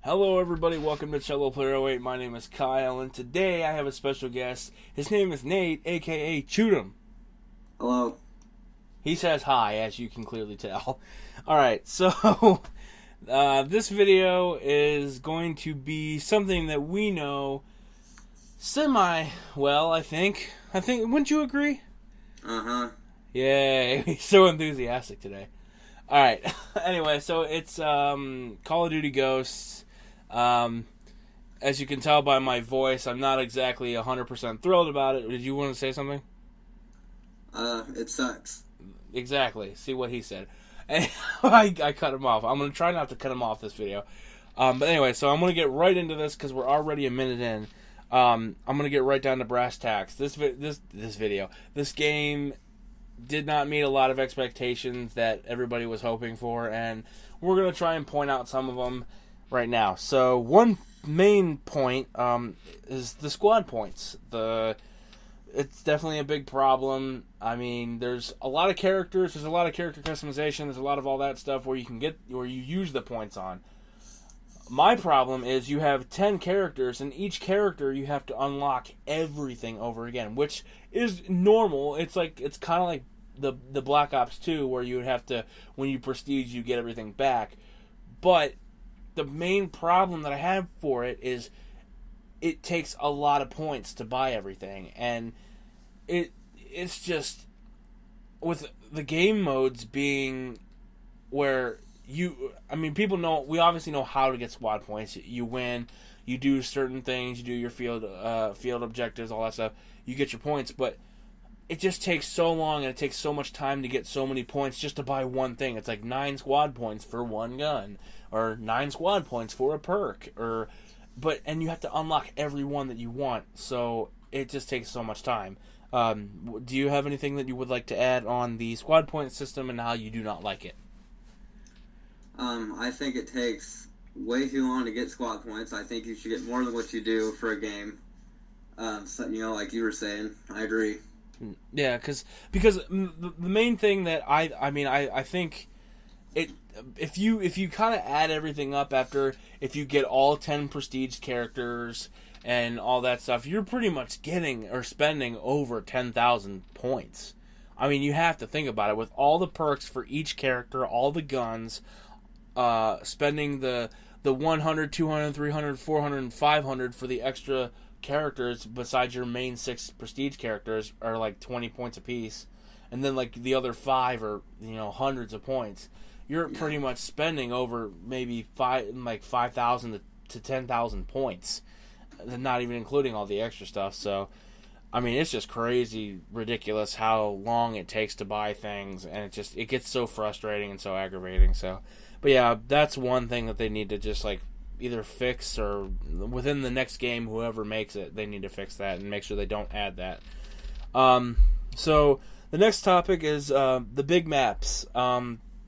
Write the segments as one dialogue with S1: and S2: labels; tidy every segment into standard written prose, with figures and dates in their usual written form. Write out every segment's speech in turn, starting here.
S1: Hello everybody, welcome to Cello Player 08. My name is Kyle, and today I have a special guest. His name is Nate, aka Chudum.
S2: Hello.
S1: He says hi, as you can clearly tell. Alright, so this video is going to be something that we know semi-well, I think. Wouldn't you agree?
S2: Uh-huh.
S1: Yay, he's so enthusiastic today. Alright, anyway, so it's Call of Duty Ghosts. As you can tell by my voice, I'm not exactly 100% thrilled about it. Did you want to say something?
S2: It sucks.
S1: Exactly. See what he said. And I cut him off. I'm going to try not to cut him off this video. But anyway, so I'm going to get right into this because we're already a minute in. I'm going to get right down to brass tacks. This game did not meet a lot of expectations that everybody was hoping for, and we're going to try and point out some of them right now. So one main point is the squad points. It's definitely a big problem. I mean, there's a lot of characters, there's a lot of character customization, there's a lot of all that stuff where you use the points on. My problem is you have 10 characters, and each character you have to unlock everything over again, which is normal. It's kind of like the Black Ops 2, where you would have to, when you prestige, you get everything back. But the main problem that I have for it is it takes a lot of points to buy everything, and it's just, with the game modes being where people know, we obviously know how to get squad points. You win, you do certain things, you do your field objectives, all that stuff, you get your points, but it just takes so long and it takes so much time to get so many points just to buy one thing. It's like 9 squad points for one gun, or 9 squad points for a perk, and you have to unlock every one that you want, so it just takes so much time. Do you have anything that you would like to add on the squad point system and how you do not like it?
S2: I think it takes way too long to get squad points. I think you should get more than what you do for a game. So, like you were saying, I agree.
S1: Yeah, because the main thing that I think it, if you kind of add everything up after, if you get all 10 prestige characters and all that stuff, you're pretty much getting or spending over 10,000 points. I mean, you have to think about it, with all the perks for each character, all the guns, spending the 100, 200, 300, 400, and 500 for the extra characters besides your main 6 prestige characters are like 20 points apiece, and then like the other 5 are hundreds of points. You're pretty much spending over maybe 5,000 to 10,000 points, not even including all the extra stuff. So I mean, it's just crazy ridiculous how long it takes to buy things, and it gets so frustrating and so aggravating. So but yeah, that's one thing that they need to just either fix, or within the next game, whoever makes it, they need to fix that and make sure they don't add that. So the next topic is the big maps.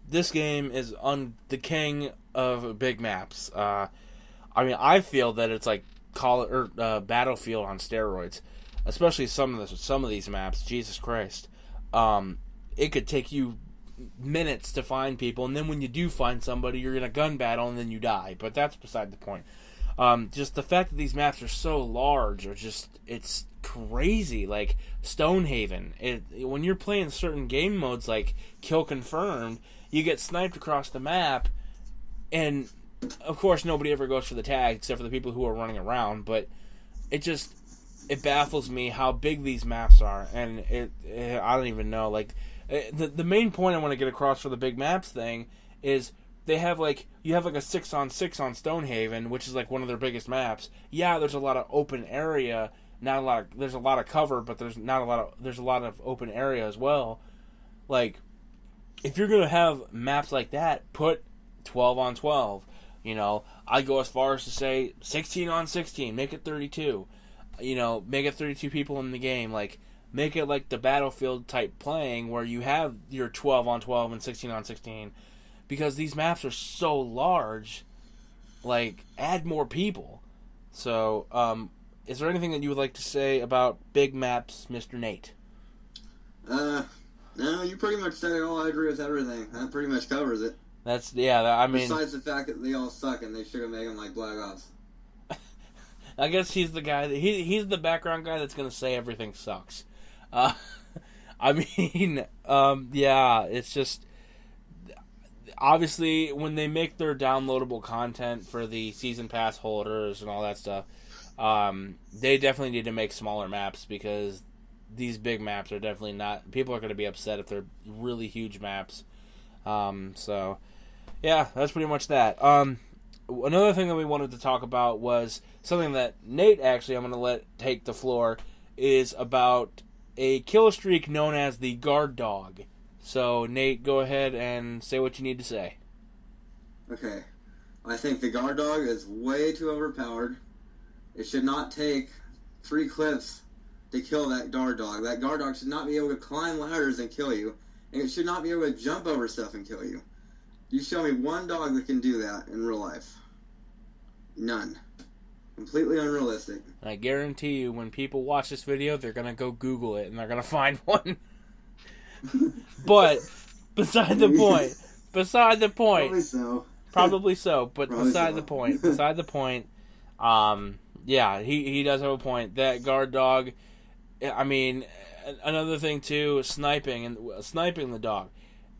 S1: This game is on the king of big maps. I feel that it's like Battlefield on steroids, especially some of these maps. Jesus Christ, it could take you minutes to find people, and then when you do find somebody, you're in a gun battle and then you die. But that's beside the point. Just the fact that these maps are so large, it's crazy. Like Stonehaven, when you're playing certain game modes like Kill Confirmed, you get sniped across the map, and of course nobody ever goes for the tag except for the people who are running around. But it baffles me how big these maps are, and I don't even know. The main point I want to get across for the big maps thing is you have a 6-on-6 on Stonehaven, which is like one of their biggest maps. Yeah, there's a lot of open area, there's a lot of cover, but there's a lot of open area as well. Like, if you're gonna have maps like that, put 12-on-12. I go as far as to say 16-on-16, make it 32. Make it 32 people in the game. Make it like the Battlefield type playing, where you have your 12-on-12 and 16-on-16, because these maps are so large. Add more people. So, is there anything that you would like to say about big maps, Mr. Nate?
S2: No, you pretty much said it all. I agree with everything. That pretty much covers it.
S1: I mean,
S2: Besides the fact that they all suck and they should have made them like Black Ops.
S1: I guess he's the guy he's the background guy that's gonna say everything sucks. Uh, I mean, yeah, it's just obviously when they make their downloadable content for the season pass holders and all that stuff, they definitely need to make smaller maps because these big maps are definitely not. People are going to be upset if they're really huge maps. So yeah, that's pretty much that. Another thing that we wanted to talk about was something that Nate actually I'm going to let take the floor is about a kill streak known as the guard dog. So Nate, go ahead and say what you need to say.
S2: Okay. I think the guard dog is way too overpowered. It should not take 3 clips to kill that guard dog. That guard dog should not be able to climb ladders and kill you. And it should not be able to jump over stuff and kill you. You show me one dog that can do that in real life. None. Completely unrealistic.
S1: I guarantee you when people watch this video, they're going to go Google it and they're going to find one. But, beside the point. Probably so, but beside the point. Yeah, he does have a point. That guard dog, I mean, another thing too, sniping the dog.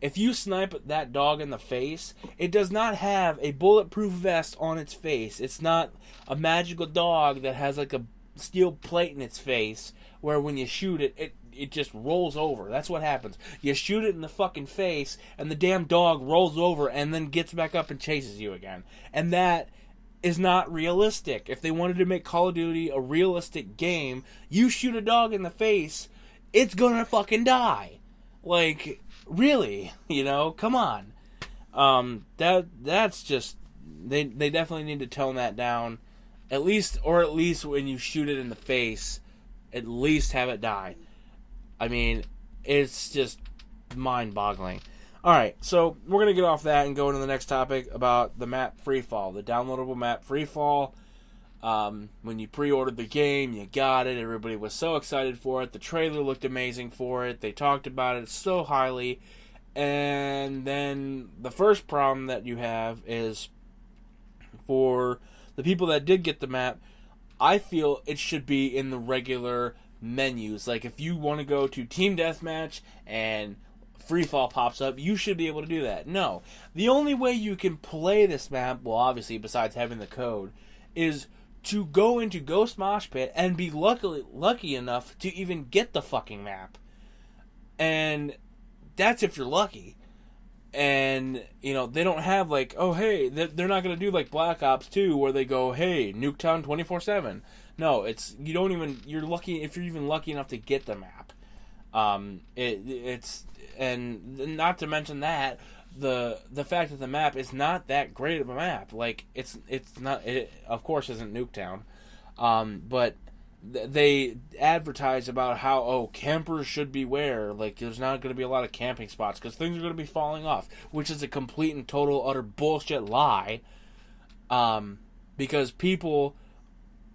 S1: If you snipe that dog in the face, it does not have a bulletproof vest on its face. It's not a magical dog that has like a steel plate in its face where when you shoot it, it just rolls over. That's what happens. You shoot it in the fucking face, and the damn dog rolls over and then gets back up and chases you again. And that is not realistic. If they wanted to make Call of Duty a realistic game, you shoot a dog in the face, it's gonna fucking die. Like, really, come on. That's just they definitely need to tone that down. At least when you shoot it in the face, at least have it die. I mean, it's just mind-boggling. Alright, so we're going to get off that and go into the next topic about the map Freefall, the downloadable map Freefall. When you pre-ordered the game, you got it, everybody was so excited for it, the trailer looked amazing for it, they talked about it so highly, and then the first problem that you have is for the people that did get the map, I feel it should be in the regular menus. Like if you want to go to Team Deathmatch and Freefall pops up, you should be able to do that. No. The only way you can play this map, well obviously besides having the code, is to go into Ghost Mosh Pit and be lucky enough to even get the fucking map. And that's if you're lucky. And, they don't have like, oh hey, they're not going to do like Black Ops 2 where they go, hey, Nuketown 24/7. No, you're lucky if you're even lucky enough to get the map. And not to mention that, the fact that the map is not that great of a map. Like, it's not, it of course isn't Nuketown. But they advertise about how, campers should beware. Like, there's not going to be a lot of camping spots because things are going to be falling off, which is a complete and total utter bullshit lie. Because people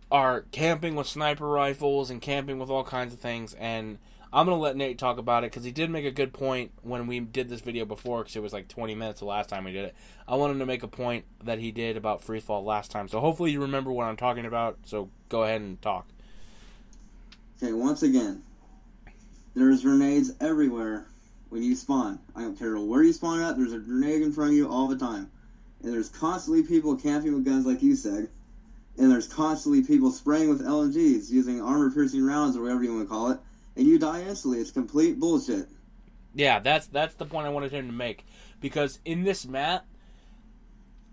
S1: are camping with sniper rifles and camping with all kinds of things, and I'm going to let Nate talk about it because he did make a good point when we did this video before, because it was like 20 minutes the last time we did it. I wanted to make a point that he did about Freefall last time, so hopefully you remember what I'm talking about, so go ahead and talk.
S2: Okay, once again, there's grenades everywhere when you spawn. I don't care where you spawn at, there's a grenade in front of you all the time. And there's constantly people camping with guns like you said. And there's constantly people spraying with LMGs, using armor-piercing rounds or whatever you want to call it. And you die instantly. It's complete bullshit.
S1: Yeah, that's the point I wanted him to make. Because in this map,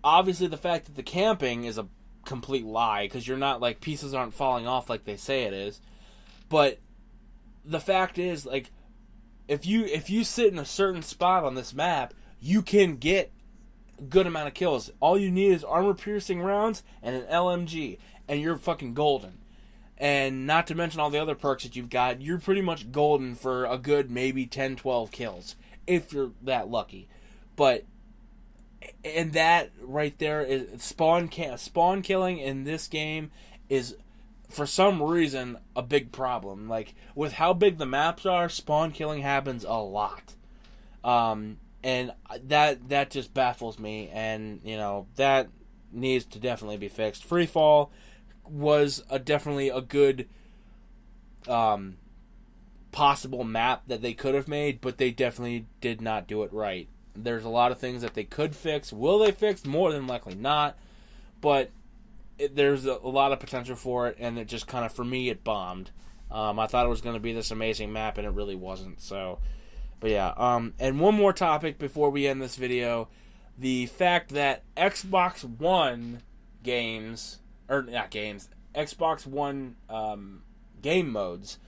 S1: obviously the fact that the camping is a complete lie, because you're not, like, pieces aren't falling off like they say it is. But the fact is, like, if you sit in a certain spot on this map, you can get a good amount of kills. All you need is armor-piercing rounds and an LMG, and you're fucking golden. And not to mention all the other perks that you've got, you're pretty much golden for a good maybe 10, 12 kills, if you're that lucky. But, and that right there is spawn killing in this game is, for some reason, a big problem. Like, with how big the maps are, spawn killing happens a lot. And that just baffles me, and that needs to definitely be fixed. Free Fall was definitely a good possible map that they could have made, but they definitely did not do it right. There's a lot of things that they could fix. Will they fix? More than likely not. But there's a lot of potential for it, and it just kind of, for me, it bombed. I thought it was going to be this amazing map, and it really wasn't. So, but yeah. And one more topic before we end this video. The fact that Xbox One games, or not games, Xbox One game modes,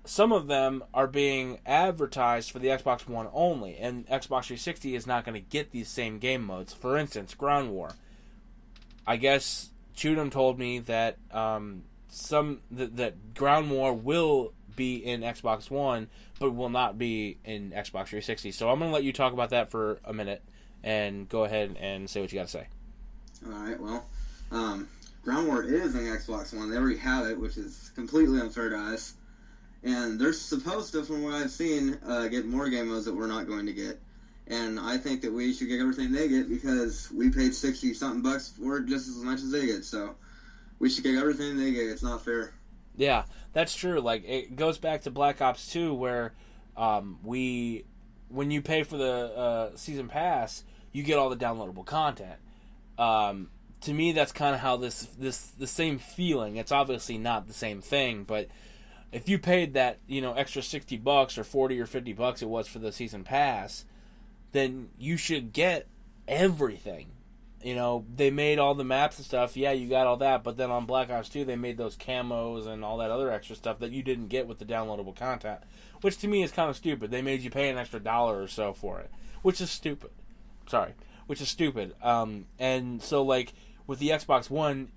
S1: some of them are being advertised for the Xbox One only, and Xbox 360 is not going to get these same game modes. For instance, Ground War. I guess Chudum told me that that Ground War will be in Xbox One, but will not be in Xbox 360. So I'm going to let you talk about that for a minute, and go ahead and say what you got to say.
S2: Alright, well, Ground War is in Xbox One. They already have it, which is completely unfair to us. And they're supposed to, from what I've seen, get more game modes that we're not going to get. And I think that we should get everything they get because we paid 60-something bucks for it just as much as they get. So we should get everything they get. It's not fair.
S1: Yeah, that's true. Like, it goes back to Black Ops 2 where when you pay for the season pass, you get all the downloadable content. To me, that's kind of how the same feeling. It's obviously not the same thing, but if you paid that, extra $60 or 40 or $50 it was for the season pass, then you should get everything. They made all the maps and stuff. Yeah, you got all that, but then on Black Ops 2, they made those camos and all that other extra stuff that you didn't get with the downloadable content, which to me is kind of stupid. They made you pay an extra $1 or so for it, which is stupid. And so, like, with the Xbox One,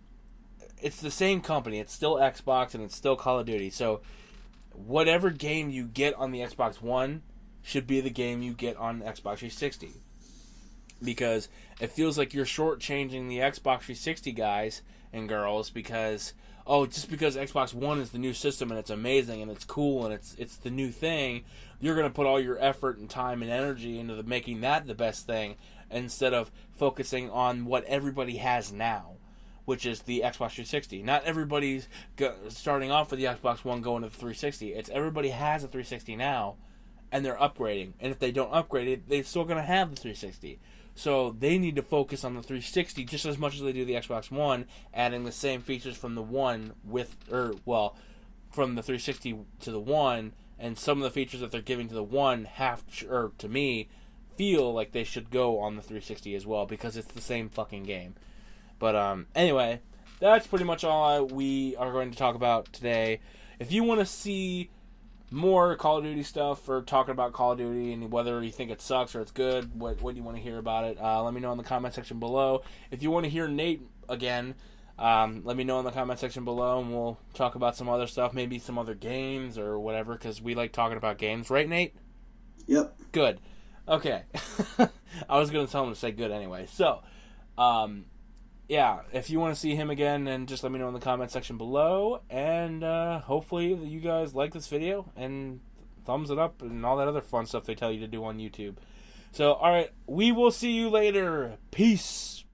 S1: it's the same company. It's still Xbox, and it's still Call of Duty. So whatever game you get on the Xbox One should be the game you get on Xbox 360. Because it feels like you're shortchanging the Xbox 360 guys and girls because, just because Xbox One is the new system and it's amazing and it's cool and it's the new thing, you're going to put all your effort and time and energy into making that the best thing instead of focusing on what everybody has now, which is the Xbox 360. Not everybody's starting off with the Xbox One going to the 360. It's everybody has a 360 now, and they're upgrading. And if they don't upgrade it, they're still going to have the 360. So they need to focus on the 360 just as much as they do the Xbox One, adding the same features from the One from the 360 to the One, and some of the features that they're giving to the One to me, feel like they should go on the 360 as well because it's the same fucking game. But anyway, that's pretty much all we are going to talk about today. If you want to see more Call of Duty stuff or talking about Call of Duty and whether you think it sucks or it's good, what do you want to hear about it, let me know in the comment section below. If you want to hear Nate again, let me know in the comment section below and we'll talk about some other stuff, maybe some other games or whatever, because we like talking about games. Right, Nate?
S2: Yep.
S1: Good. Okay. I was going to tell him to say good anyway. So, yeah, if you want to see him again, then just let me know in the comment section below. And hopefully you guys like this video and thumbs it up and all that other fun stuff they tell you to do on YouTube. So, alright, we will see you later. Peace.